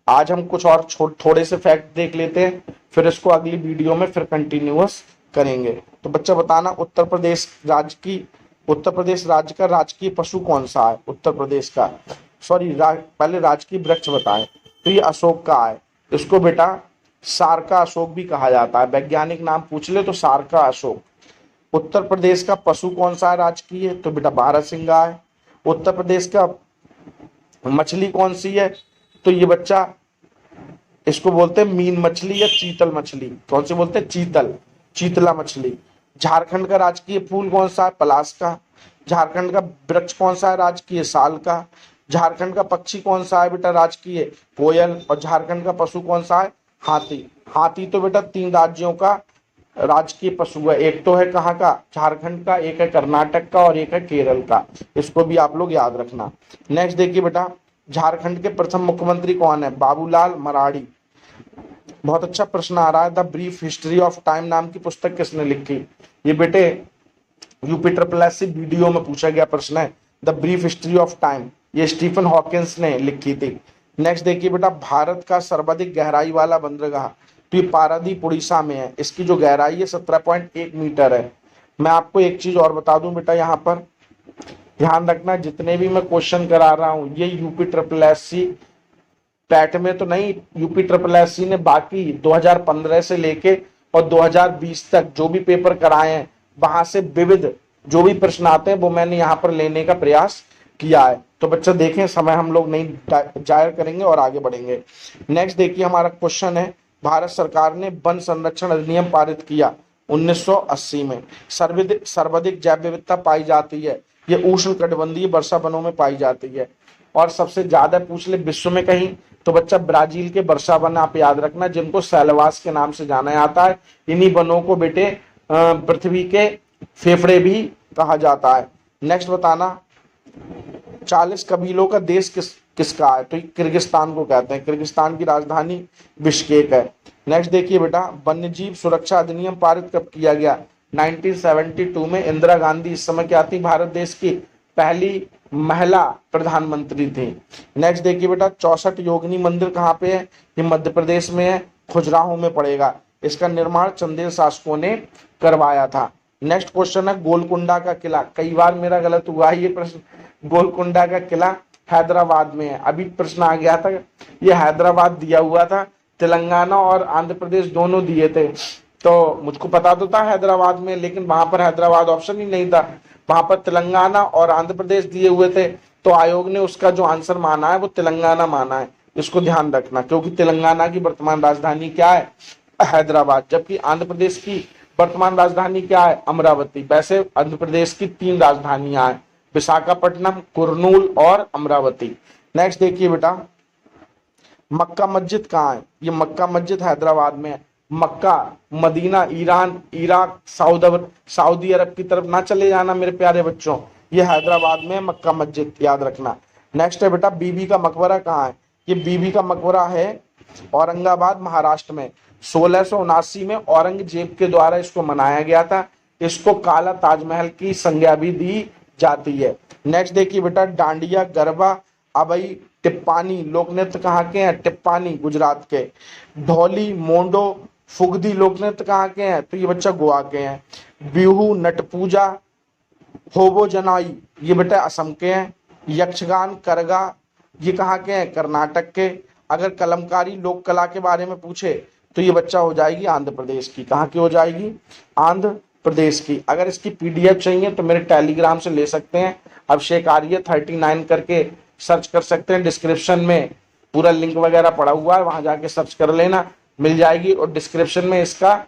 आज हम कुछ और थोड़े से फैक्ट देख लेते हैं, फिर इसको अगली वीडियो में फिर कंटिन्यूअस करेंगे। तो बच्चा बताना, उत्तर प्रदेश राज्य का राजकीय पशु कौन सा है? उत्तर प्रदेश का, सॉरी पहले राजकीय वृक्ष बताएं। तो ये अशोक का है। इसको बेटा सारका अशोक भी कहा जाता है। वैज्ञानिक नाम पूछ ले तो सारका अशोक। उत्तर प्रदेश का पशु कौन सा है राजकीय? तो बेटा बारहसिंगा है। उत्तर प्रदेश का मछली कौन सी है? तो ये बच्चा इसको बोलते हैं मीन मछली या चीतल मछली। कौन सी बोलते हैं? चीतल, चीतला मछली। झारखंड का राजकीय फूल कौन सा है? पलाश का। झारखंड का वृक्ष कौन सा है राजकीय? साल का। झारखंड का पक्षी कौन सा है बेटा राजकीय? कोयल। और झारखंड का पशु कौन सा है? हाथी। हाथी तो बेटा 3 राज्यों का राजकीय पशु है। एक तो है कहाँ का? झारखंड का, एक है कर्नाटक का और एक है केरल का। इसको भी आप लोग याद रखना। नेक्स्ट देखिए बेटा, झारखंड के प्रथम मुख्यमंत्री कौन है? बाबूलाल मराड़ी। बहुत अच्छा प्रश्न आ रहा है। The brief history of time नाम की पुस्तक किसने लिखी? ये बेटे यूपी वीडियो में पूछा गया प्रश्न है। The brief history of time ये स्टीफन हॉकिंस ने लिखी थी। नेक्स्ट देखिए बेटा, भारत का सर्वाधिक गहराई वाला बंदरगाह, तो ये पारादीप उड़ीसा में है। इसकी जो गहराई है 17.1 मीटर है। मैं आपको एक चीज और बता दूं बेटा, यहाँ पर ध्यान रखना, जितने भी मैं क्वेश्चन करा रहा हूँ ये यूपी पैट में तो नहीं, यूपी ने बाकी 2015 से लेके और 2020 तक जो भी पेपर कराए हैं वहां से विविध जो भी प्रश्न आते हैं वो मैंने यहाँ पर लेने का प्रयास किया है। तो बच्चा देखें, समय हम लोग नहीं जाया करेंगे और आगे बढ़ेंगे। नेक्स्ट देखिए, हमारा क्वेश्चन है, भारत सरकार ने वन संरक्षण अधिनियम पारित किया 1980 में। सर्वाधिक जैव विविधता पाई जाती है ये उष्णकटिबंधीय वर्षा वनों में पाई जाती है। और सबसे ज्यादा पूछ ले विश्व में कहीं, तो बच्चा ब्राजील के वर्षा वन आप याद रखना, जिनको सेलवास के नाम से जाना जाता है। इन्हीं वनों को बेटे पृथ्वी के फेफड़े भी कहा जाता है। नेक्स्ट बताना, 40 कबीलों का देश किसका है, तो किर्गिस्तान को कहते हैं। किर्गिस्तान की राजधानी बिश्केक है। नेक्स्ट देखिए बेटा, वन्य जीव सुरक्षा अधिनियम पारित कब किया गया, 1972 में। इंदिरा गांधी इस समय क्या थी, भारत देश की पहली महिला प्रधानमंत्री थी। नेक्स्ट देखिए बेटा, 64 योगिनी मंदिर कहाँ पे है, ये मध्य प्रदेश में है, खजुराहो में पड़ेगा। इसका निर्माण चंदेल शासकों ने करवाया था। नेक्स्ट क्वेश्चन है, गोलकुंडा का किला, कई बार मेरा गलत हुआ है ये प्रश्न। गोलकुंडा का किला हैदराबाद में है। अभी प्रश्न आ गया था, ये हैदराबाद दिया हुआ था, तेलंगाना और आंध्र प्रदेश दोनों दिए थे, तो मुझको पता तो था हैदराबाद में, लेकिन वहां पर हैदराबाद ऑप्शन ही नहीं था, वहां पर तेलंगाना और आंध्र प्रदेश दिए हुए थे, तो आयोग ने उसका जो आंसर माना है वो तेलंगाना माना है। इसको ध्यान रखना, क्योंकि तेलंगाना की वर्तमान राजधानी क्या है, हैदराबाद, जबकि आंध्र प्रदेश की वर्तमान राजधानी क्या है, अमरावती। वैसे आंध्र प्रदेश की 3 राजधानियां हैं, विशाखापट्टनम, कुर्नूल और अमरावती। नेक्स्ट देखिए बेटा, मक्का मस्जिद कहाँ है, ये मक्का मस्जिद हैदराबाद में है। मक्का, मदीना, ईरान, इराक, सऊदी अरब की तरफ ना चले जाना मेरे प्यारे बच्चों, ये हैदराबाद में मक्का मस्जिद, याद रखना। नेक्स्ट है बेटा, बीबी का मकबरा कहाँ है, ये बीबी का मकबरा है औरंगाबाद महाराष्ट्र में। 1679 में औरंगजेब के द्वारा इसको बनाया गया था। इसको काला ताजमहल की संज्ञा भी दी जाती है। नेक्स्ट देखिए बेटा, डांडिया, गरबा, अबई, टिप्पानी लोक नृत्य कहाँ के हैं, टिप्पानी गुजरात के। ढोली, मोंडो, फुगदी लोक नृत्य कहाँ के हैं, तो ये बच्चा गोवा के हैं। बिहू, नट पूजा, होबो जनाई ये बेटा असम के हैं। यक्षगान, करगा ये कहाँ के हैं, कर्नाटक के। अगर कलमकारी लोक कला के बारे में पूछे तो ये बच्चा हो जाएगी आंध्र प्रदेश की। कहाँ की हो जाएगी, आंध्र प्रदेश की। अगर इसकी पीडीएफ चाहिए तो मेरे टेलीग्राम से ले सकते हैं, अभिषेक आर्य 39 करके सर्च कर सकते हैं, डिस्क्रिप्शन में पूरा लिंक वगैरह पड़ा हुआ है, वहां जाके सर्च कर लेना, मिल जाएगी। और डिस्क्रिप्शन में इसका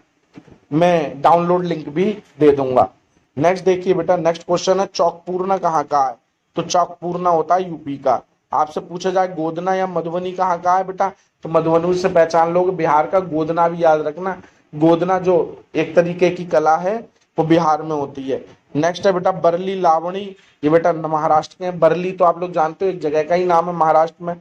मैं डाउनलोड लिंक भी दे दूंगा। नेक्स्ट देखिए बेटा, नेक्स्ट क्वेश्चन है, चौकपूर्णा कहाँ का है, तो चौकपूर्णा होता है यूपी का। आपसे पूछा जाए गोदना या मधुबनी कहाँ का है बेटा, तो मधुबनी से पहचान लोगे, बिहार का। गोदना भी याद रखना, गोदना जो एक तरीके की कला है वो बिहार में होती है। नेक्स्ट है बेटा, बरली लावणी, ये बेटा महाराष्ट्र के हैं। बरली तो आप लोग जानते हो एक जगह का ही नाम है महाराष्ट्र में।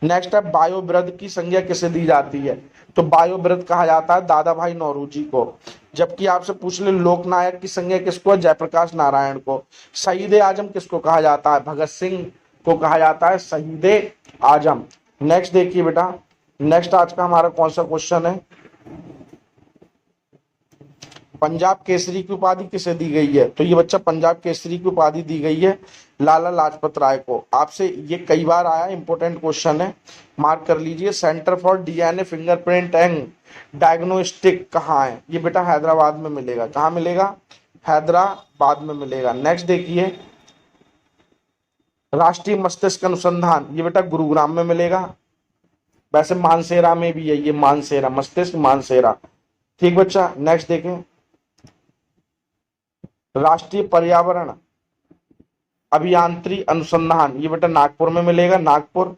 नेक्स्ट है, बायोवृद्ध की संज्ञा किसे दी जाती है, तो बायोवृद्ध कहा जाता है दादा भाई नौरोजी को। जबकि आपसे पूछ ले लोकनायक की संज्ञा किसको है, जयप्रकाश नारायण को। शहीद आजम किसको कहा जाता है, भगत सिंह को कहा जाता है शहीद आजम। नेक्स्ट देखिए बेटा, नेक्स्ट आज का हमारा कौन सा क्वेश्चन है, पंजाब केसरी की उपाधि किसे दी गई है, तो ये बच्चा पंजाब केसरी की उपाधि दी गई है लाला लाजपत राय को। आपसे ये कई बार आया, इंपॉर्टेंट क्वेश्चन है, मार्क कर लीजिए। Centre for DNA fingerprint and diagnostic कहाँ है, ये बेटा हैदराबाद में मिलेगा। कहाँ मिलेगा, हैदराबाद में मिलेगा। नेक्स्ट देखिए, राष्ट्रीय मस्तिष्क अनुसंधान, ये बेटा गुरुग्राम में मिलेगा। वैसे मानसेरा में भी है, ये मानसेरा, मस्तिष्क मानसेरा, ठीक बच्चा। नेक्स्ट देखें, राष्ट्रीय पर्यावरण अभियांत्रिकी अनुसंधान, ये बेटा नागपुर में मिलेगा, नागपुर।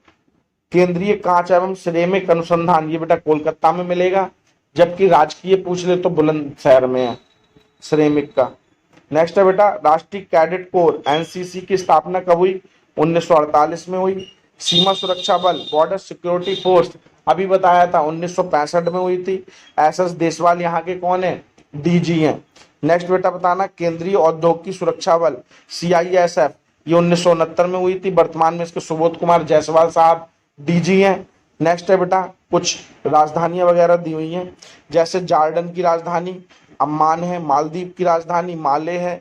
केंद्रीय कांच एवं सिरेमिक अनुसंधान, ये बेटा कोलकाता में मिलेगा। जबकि राजकीय पूछ ले तो बुलंदशहर में है सिरेमिक का। नेक्स्ट है बेटा, राष्ट्रीय कैडेट कोर एनसीसी की स्थापना कब हुई, 1948 में हुई। सीमा सुरक्षा बल बॉर्डर सिक्योरिटी फोर्स अभी बताया था 1965 में हुई थी। एसएस देशवाल यहाँ के कौन है, डीजी हैं। नेक्स्ट बेटा बताना, केंद्रीय औद्योगिक सुरक्षा बल सीआईएसएफ, ये 1969 में हुई थी। वर्तमान में इसके सुबोध कुमार जायसवाल साहब डीजी हैं। नेक्स्ट है बेटा, कुछ राजधानियां वगैरह दी हुई हैं, जैसे जार्डन की राजधानी अम्मान है, मालदीव की राजधानी माले है,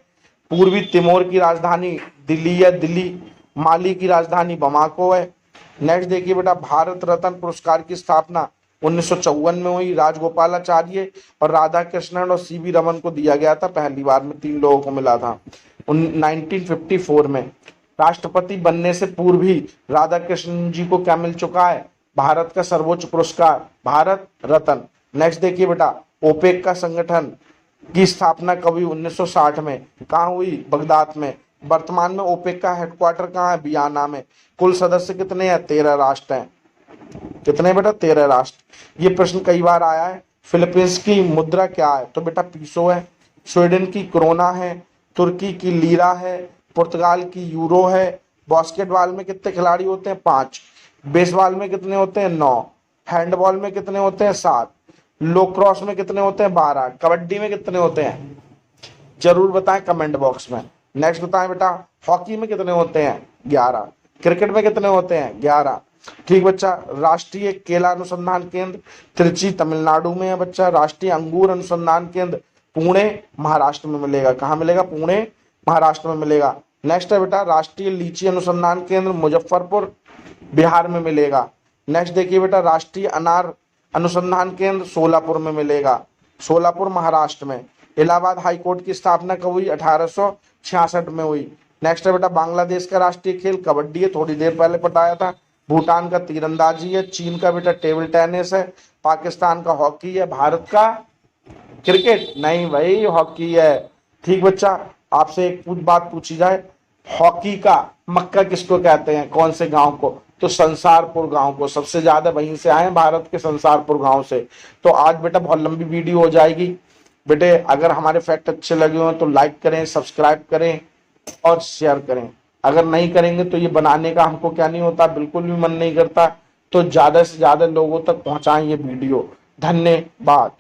पूर्वी तिमोर की राजधानी दिल्ली है दिल्ली, माली की राजधानी बमाको है। नेक्स्ट देखिए बेटा, भारत रत्न पुरस्कार की स्थापना 1954 में हुई। राजगोपालाचार्य और राधा कृष्णन और सीवी रमन को दिया गया था, पहली बार में 3 लोगों को मिला था 1954 में। राष्ट्रपति बनने से पूर्व ही राधा कृष्णन जी को क्या मिल चुका है, भारत का सर्वोच्च पुरस्कार भारत रत्न। नेक्स्ट देखिए बेटा, ओपेक का संगठन की स्थापना कब हुई, 1960 में। कहाँ हुई, बगदाद में। वर्तमान में ओपेक का हेडक्वार्टर कहाँ है? वियना में। कुल सदस्य कितने हैं? 13 राष्ट्र हैं। कितने बेटा? 13 राष्ट्र। ये प्रश्न कई बार आया है। फिलीपींस की मुद्रा क्या है? तो बेटा पीसो है। स्वीडन की क्रोना है। तुर्की की लीरा है। पुर्तगाल की यूरो है। बास्केटबॉल में कितने खिलाड़ी होते हैं? 5। बेसबॉल में कितने होते हैं? 9। हैंडबॉल में कितने होते हैं? 7। लोक्रॉस में कितने होते हैं? 12। कबड्डी में कितने होते हैं? जरूर बताएं कमेंट बॉक्स में। नेक्स्ट बताएं बेटा, हॉकी में कितने होते हैं? 11। क्रिकेट में कितने होते हैं? 11। ठीक बच्चा। राष्ट्रीय केला अनुसंधान केंद्र त्रिची तमिलनाडु में है बच्चा। राष्ट्रीय अंगूर अनुसंधान केंद्र पुणे महाराष्ट्र में मिलेगा। कहाँ मिलेगा? पुणे महाराष्ट्र में मिलेगा। नेक्स्ट है बेटा, राष्ट्रीय लीची अनुसंधान केंद्र मुजफ्फरपुर बिहार में मिलेगा। नेक्स्ट देखिए बेटा, राष्ट्रीय अनार अनुसंधान केंद्र सोलापुर में मिलेगा। सोलापुर महाराष्ट्र में। इलाहाबाद हाई कोर्ट की स्थापना कब हुई? 1866 में हुई। नेक्स्ट है बेटा, बांग्लादेश का राष्ट्रीय खेल कबड्डी है, थोड़ी देर पहले बताया था। भूटान का तीरंदाजी है। चीन का बेटा टेबल टेनिस है। पाकिस्तान का हॉकी है। भारत का क्रिकेट नहीं भाई, हॉकी है। ठीक बच्चा, आपसे एक बात पूछी जाए, हॉकी का मक्का किसको कहते हैं? कौन से गांव को? तो संसारपुर गांव को। सबसे ज्यादा वहीं से आए भारत के, संसारपुर गांव से। तो आज बेटा बहुत लंबी वीडियो हो जाएगी बेटे। अगर हमारे फैक्ट अच्छे लगे हो तो लाइक करें, सब्सक्राइब करें और शेयर करें। अगर नहीं करेंगे तो ये बनाने का हमको क्या नहीं होता, बिल्कुल भी मन नहीं करता। तो ज्यादा से ज्यादा लोगों तक पहुंचाएं ये वीडियो। धन्यवाद।